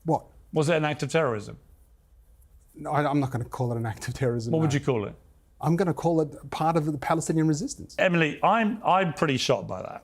What? Was it an act of terrorism? No, I'm not going to call it an act of terrorism. What no. would you call it? I'm going to call it part of the Palestinian resistance. Emily, I'm pretty shocked by that.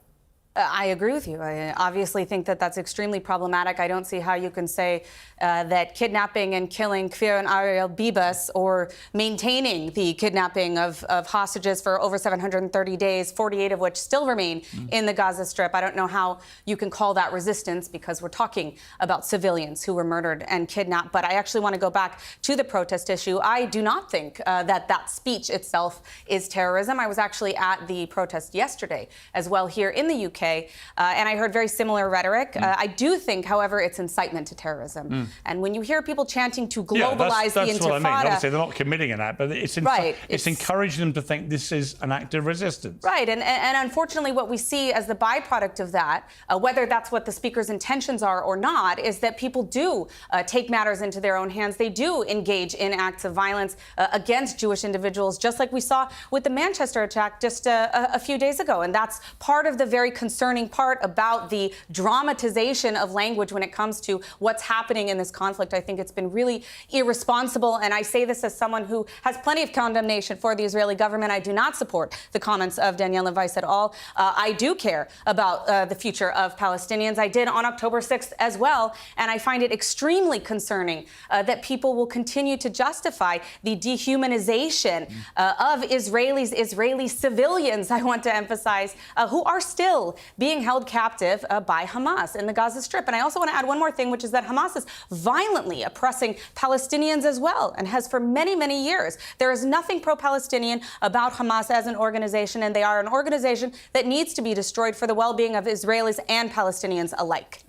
I agree with you. I obviously think that that's extremely problematic. I don't see how you can say that kidnapping and killing Kfir and Ariel Bibas, or maintaining the kidnapping of hostages for over 730 days, 48 of which still remain in the Gaza Strip. I don't know how you can call that resistance, because we're talking about civilians who were murdered and kidnapped. But I actually want to go back to the protest issue. I do not think that speech itself is terrorism. I was actually at the protest yesterday as well here in the UK. And I heard very similar rhetoric. I do think, however, it's incitement to terrorism. And when you hear people chanting to globalize the Intifada... That's what I mean. Obviously, they're not committing an act, but it's encouraging them to think this is an act of resistance. Right. And unfortunately, what we see as the byproduct of that, whether that's what the speaker's intentions are or not, is that people do take matters into their own hands. They do engage in acts of violence against Jewish individuals, just like we saw with the Manchester attack just a few days ago. And that's part of the very concerning part about the dramatization of language when it comes to what's happening in this conflict. I think it's been really irresponsible, and I say this as someone who has plenty of condemnation for the Israeli government. I do not support the comments of Danielle Weiss at all. I do care about the future of Palestinians. I did on October 6th as well, and I find it extremely concerning that people will continue to justify the dehumanization of Israeli civilians, I want to emphasize, who are still being held captive by Hamas in the Gaza Strip. And I also want to add one more thing, which is that Hamas is violently oppressing Palestinians as well, and has for many, many years. There is nothing pro-Palestinian about Hamas as an organization, and they are an organization that needs to be destroyed for the well-being of Israelis and Palestinians alike.